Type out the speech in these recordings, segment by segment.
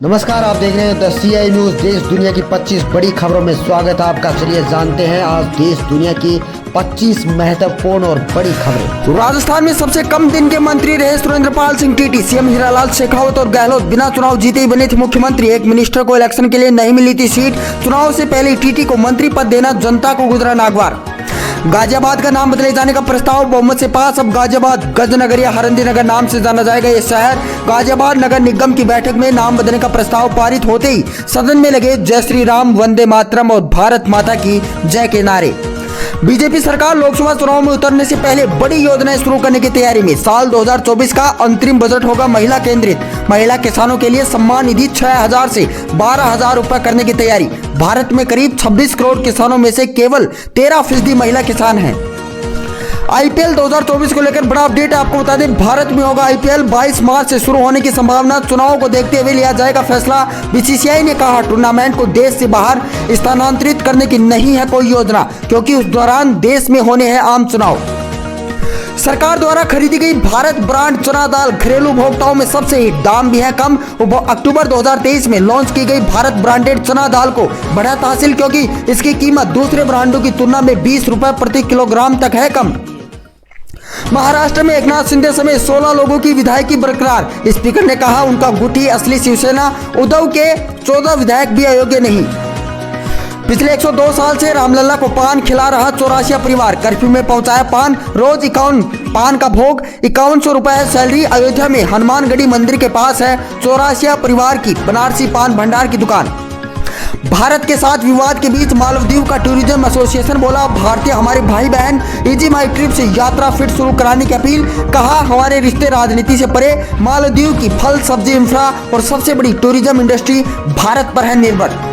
नमस्कार, आप देख रहे हैं द CI न्यूज। देश दुनिया की 25 बड़ी खबरों में स्वागत है आपका। चलिए जानते हैं आज देश दुनिया की 25 महत्वपूर्ण और बड़ी खबरें। राजस्थान में सबसे कम दिन के मंत्री रहे सुरेंद्रपाल सिंह टीटी। सीएम हीरालाल शेखावत और गहलोत बिना चुनाव जीते ही बने थे मुख्यमंत्री। एक मिनिस्टर को इलेक्शन के लिए नहीं मिली थी सीट। चुनाव से पहले टीटी को मंत्री पद देना जनता को गुजरा नागवार। गाजियाबाद का नाम बदले जाने का प्रस्ताव बहुमत से पास। अब गाजियाबाद गजनगर या हरंदी नगर नाम से जाना जाएगा ये शहर। गाजियाबाद नगर निगम की बैठक में नाम बदलने का प्रस्ताव पारित होते ही सदन में लगे जय श्री राम, वंदे मातरम और भारत माता की जय के नारे। बीजेपी सरकार लोकसभा चुनाव में उतरने से पहले बड़ी योजनाएं शुरू करने की तैयारी में। साल 2024 का अंतरिम बजट होगा महिला केंद्रित। महिला किसानों के लिए सम्मान निधि 6,000 से 12,000 रुपए करने की तैयारी। भारत में करीब 26 करोड़ किसानों में से केवल 13% महिला किसान हैं। आईपीएल 2024 को लेकर बड़ा अपडेट आपको बता दें, भारत में होगा आईपीएल 22 मार्च से शुरू होने की संभावना। चुनाव को देखते हुए लिया जाएगा फैसला। बीसीसीआई ने कहा टूर्नामेंट को देश से बाहर स्थानांतरित करने की नहीं है कोई योजना, क्योंकि उस दौरान देश में होने हैं आम चुनाव। सरकार द्वारा खरीदी गई भारत ब्रांड चना दाल घरेलू उपभोक्ताओं में सबसे हिट। दाम भी है कम। अक्टूबर 2023 में लॉन्च की गई भारत ब्रांडेड चना दाल को बढ़त हासिल, क्योंकि इसकी कीमत दूसरे ब्रांडों की तुलना में 20 रुपए प्रति किलोग्राम तक है कम। महाराष्ट्र में एकनाथ शिंदे समेत 16 लोगों की विधायकी बरकरार। स्पीकर ने कहा उनका गुठी असली शिवसेना। उद्धव के 14 विधायक भी अयोग्य नहीं। पिछले 102 साल से रामलला को पान खिला रहा चौरासिया परिवार। कर्फ्यू में पहुंचाया पान। रोज 51 पान का भोग। 5100 रुपए है सैलरी। अयोध्या में हनुमानगढ़ी मंदिर के पास है चौरासिया परिवार की बनारसी पान भंडार की दुकान। भारत के साथ विवाद के बीच मालदीव का टूरिज्म एसोसिएशन बोला भारतीय हमारे भाई बहन। इजी माई ट्रिप से यात्रा फिर शुरू कराने की अपील। कहा हमारे रिश्ते राजनीति से परे। मालदीव की फल सब्जी इंफ्रा और सबसे बड़ी टूरिज्म इंडस्ट्री भारत पर है निर्भर।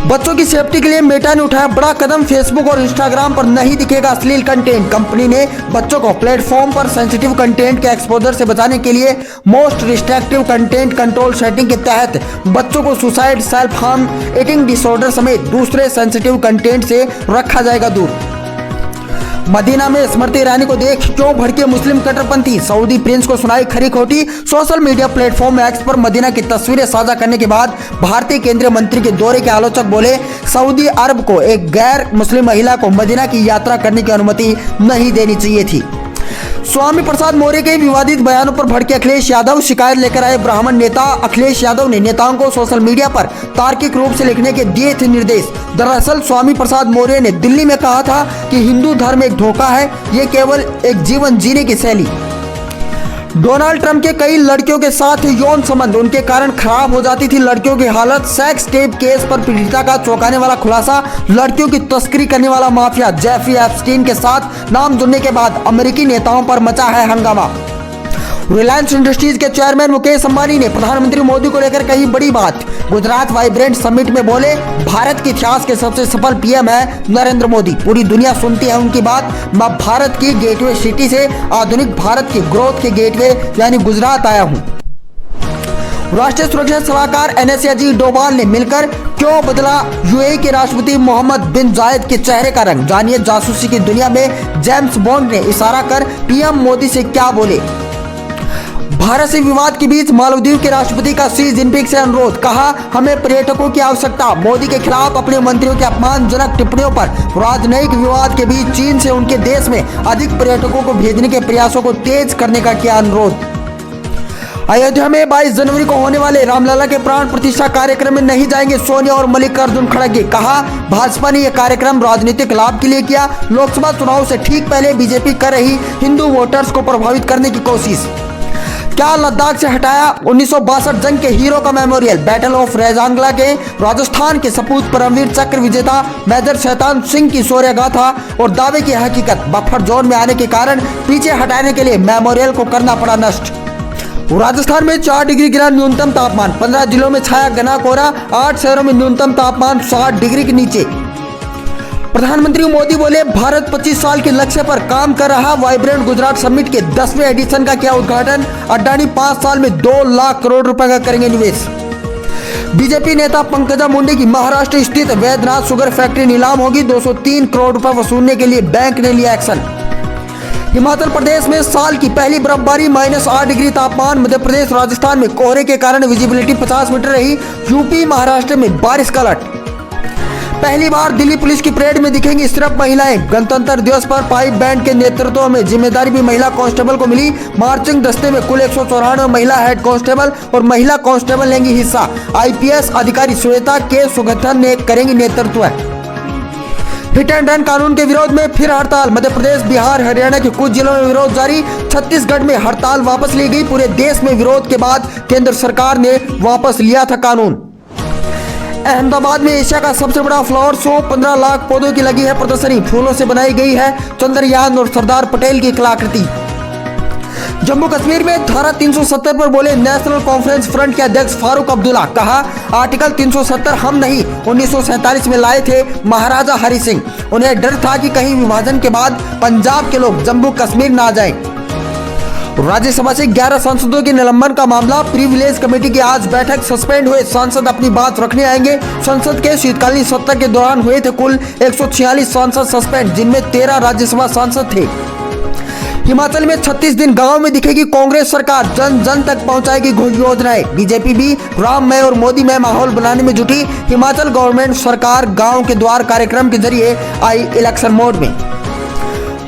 बच्चों की सेफ्टी के लिए मेटा ने उठाया बड़ा कदम। फेसबुक और इंस्टाग्राम पर नहीं दिखेगा अश्लील कंटेंट। कंपनी ने बच्चों को प्लेटफॉर्म पर सेंसिटिव कंटेंट के एक्सपोजर से बचाने के लिए most restrictive content control setting के तहत बच्चों को suicide, self harm, eating disorder समेत दूसरे सेंसिटिव कंटेंट से रखा जाएगा दूर। मदीना में स्मृति ईरानी को देख क्यों भड़के मुस्लिम कट्टरपंथी। सऊदी प्रिंस को सुनाई खरी खोटी। सोशल मीडिया प्लेटफॉर्म एक्स पर मदीना की तस्वीरें साझा करने के बाद भारतीय केंद्रीय मंत्री के दौरे के आलोचक बोले सऊदी अरब को एक गैर मुस्लिम महिला को मदीना की यात्रा करने की अनुमति नहीं देनी चाहिए थी। स्वामी प्रसाद मौर्य के विवादित बयानों पर भड़के अखिलेश यादव। शिकायत लेकर आए ब्राह्मण नेता। अखिलेश यादव ने नेताओं को सोशल मीडिया पर तार्किक रूप से लिखने के दिए थे निर्देश। दरअसल स्वामी प्रसाद मौर्य ने दिल्ली में कहा था कि हिंदू धर्म एक धोखा है, ये केवल एक जीवन जीने की शैली। डोनाल्ड ट्रंप के कई लड़कियों के साथ यौन संबंध, उनके कारण खराब हो जाती थी लड़कियों की हालत। सेक्स टेप केस पर पीड़िता का चौंकाने वाला खुलासा। लड़कियों की तस्करी करने वाला माफिया जेफरी एप्स्टीन के साथ नाम जुड़ने के बाद अमेरिकी नेताओं पर मचा है हंगामा। रिलायंस इंडस्ट्रीज के चेयरमैन मुकेश अंबानी ने प्रधानमंत्री मोदी को लेकर कही बड़ी बात। गुजरात वाइब्रेंट समिट में बोले भारत के इतिहास के सबसे सफल पीएम है नरेंद्र मोदी। पूरी दुनिया सुनती है उनकी बात। मैं भारत की गेटवे सिटी से आधुनिक भारत के ग्रोथ के गेटवे यानी गुजरात आया हूँ। राष्ट्रीय सुरक्षा सलाहकार NSA अजीत डोभाल ने मिलकर क्यों बदला यूएई के राष्ट्रपति मोहम्मद बिन जायद के चेहरे का रंग। जानिए जासूसी की दुनिया में जेम्स बॉन्ड ने इशारा कर पीएम मोदी से क्या बोले। भारत से विवाद के बीच मालदीव के राष्ट्रपति का शी जिनपिंग से अनुरोध। कहा हमें पर्यटकों की आवश्यकता। मोदी के खिलाफ अपने मंत्रियों की अपमानजनक टिप्पणियों पर राजनयिक विवाद के बीच चीन से उनके देश में अधिक पर्यटकों को भेजने के प्रयासों को तेज करने का किया अनुरोध। अयोध्या में 22 जनवरी को होने वाले रामलला के प्राण प्रतिष्ठा कार्यक्रम में नहीं जाएंगे सोनिया और मल्लिकार्जुन खड़गे। कहा भाजपा ने यह कार्यक्रम राजनीतिक लाभ के लिए किया। लोकसभा चुनाव से ठीक पहले बीजेपी कर रही हिंदू वोटर्स को प्रभावित करने की कोशिश। क्या लद्दाख से हटाया 1962 जंग के हीरो का मेमोरियल। बैटल ऑफ रेजांगला के राजस्थान के सपूत परमवीर चक्र विजेता मेजर शैतान सिंह की शौर्य गाथा और दावे की हकीकत। बफर जोन में आने के कारण पीछे हटाने के लिए मेमोरियल को करना पड़ा नष्ट। राजस्थान में 4 डिग्री गिरा न्यूनतम तापमान। 15 जिलों में छाया घना कोहरा। 8 शहरों में न्यूनतम तापमान 60 डिग्री के नीचे। प्रधानमंत्री मोदी बोले भारत 25 साल के लक्ष्य पर काम कर रहा। वाइब्रेंट गुजरात समिट के 10वें एडिशन का किया उद्घाटन। अडानी 5 साल में 2 लाख करोड़ रुपए का करेंगे निवेश। बीजेपी नेता पंकजा मुंडे की महाराष्ट्र स्थित वैद्यनाथ शुगर फैक्ट्री नीलाम होगी। 203 करोड़ रुपए वसूलने के लिए बैंक ने लिया एक्शन। हिमाचल प्रदेश में साल की पहली बर्फबारी, -8 डिग्री तापमान। मध्य प्रदेश राजस्थान में कोहरे के कारण विजिबिलिटी 50 मीटर रही। यूपी महाराष्ट्र में बारिश का अलर्ट। पहली बार दिल्ली पुलिस की परेड में दिखेंगी सिर्फ महिलाएं। गणतंत्र दिवस पर पाइप बैंड के नेतृत्व में जिम्मेदारी भी महिला कांस्टेबल को मिली। मार्चिंग दस्ते में कुल 194 महिला हेड कांस्टेबल और महिला कांस्टेबल लेंगी हिस्सा। आईपीएस अधिकारी श्वेता के सुगथन ने करेंगी नेतृत्व। हिट एंड रन कानून के विरोध में फिर हड़ताल। मध्य प्रदेश, बिहार, हरियाणा के कुछ जिलों में विरोध जारी। छत्तीसगढ़ में हड़ताल वापस ली गई। पूरे देश में विरोध के बाद केंद्र सरकार ने वापस लिया था कानून। अहमदाबाद में एशिया का सबसे बड़ा फ्लावर शो, 15 लाख पौधों की लगी है प्रदर्शनी। फूलों से बनाई गई है चंद्रयान और सरदार पटेल की कलाकृति। जम्मू कश्मीर में धारा 370 पर बोले नेशनल कॉन्फ्रेंस फ्रंट के अध्यक्ष फारूक अब्दुल्ला। कहा, आर्टिकल 370 हम नहीं 1947 में लाए थे महाराजा हरि सिंह। उन्हें डर था कि कहीं विभाजन के बाद पंजाब के लोग जम्मू कश्मीर ना जाएं। राज्यसभा से 11 सांसदों के निलंबन का मामला, प्रिविलेज कमेटी की आज बैठक। सस्पेंड हुए सांसद अपनी बात रखने आएंगे। संसद के शीतकालीन सत्र के दौरान हुए थे कुल 146 सांसद सस्पेंड, जिनमें 13 राज्यसभा सांसद थे। हिमाचल में 36 दिन गांव में दिखेगी कांग्रेस सरकार। जन जन तक पहुंचाएगी योजनाएं। बीजेपी भी राममय और मोदीमय माहौल बनाने में जुटी। हिमाचल गवर्नमेंट सरकार गांव के द्वार कार्यक्रम के जरिए आई इलेक्शन मोड में।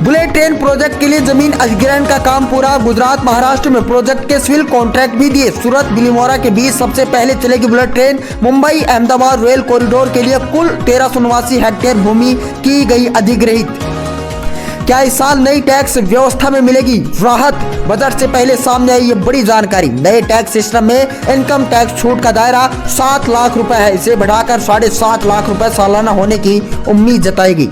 बुलेट ट्रेन प्रोजेक्ट के लिए जमीन अधिग्रहण का काम पूरा। गुजरात, महाराष्ट्र में प्रोजेक्ट के सिविल कॉन्ट्रैक्ट भी दिए। सूरत, बिलीमोरा के बीच सबसे पहले चलेगी bullet train. Mumbai Ahmedabad rail corridor के लिए कुल 1389 हेक्टेयर भूमि की गई अधिग्रहित। क्या इस साल नई टैक्स व्यवस्था में मिलेगी राहत? बजट से पहले सामने आई ये बड़ी जानकारी। नए टैक्स सिस्टम में इनकम टैक्स छूट का दायरा 7 लाख रुपए है। इसे बढ़ाकर 7.5 लाख रुपए सालाना होने की उम्मीद जताएगी।